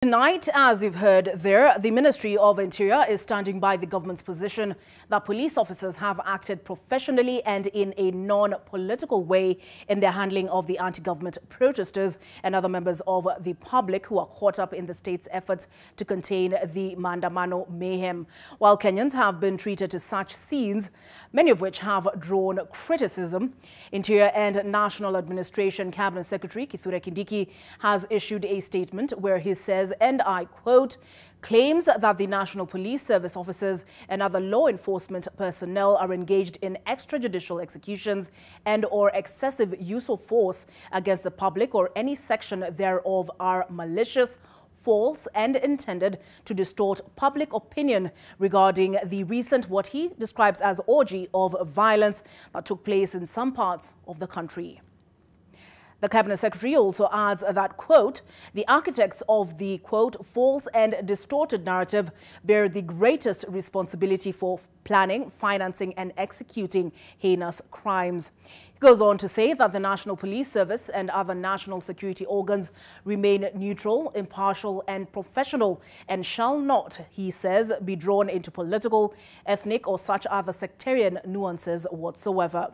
Tonight, as we've heard there, the Ministry of Interior is standing by the government's position that police officers have acted professionally and in a non-political way in their handling of the anti-government protesters and other members of the public who are caught up in the state's efforts to contain the Maandamano mayhem. While Kenyans have been treated to such scenes, many of which have drawn criticism, Interior and National Administration Cabinet Secretary Kindiki has issued a statement where he says, and I quote, claims that the National Police Service officers and other law enforcement personnel are engaged in extrajudicial executions and or excessive use of force against the public or any section thereof are malicious, false and intended to distort public opinion regarding the recent what he describes as orgy of violence that took place in some parts of the country. The Cabinet Secretary also adds that, quote, the architects of the, quote, false and distorted narrative bear the greatest responsibility for planning, financing and executing heinous crimes. He goes on to say that the National Police Service and other national security organs remain neutral, impartial and professional and shall not, he says, be drawn into political, ethnic or such other sectarian nuances whatsoever.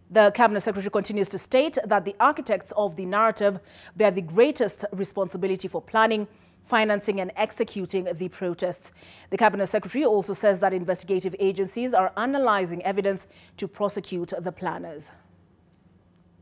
The Cabinet Secretary continues to state that the architects of the narrative bear the greatest responsibility for planning, financing and executing the protests. The Cabinet Secretary also says that investigative agencies are analyzing evidence to prosecute the planners.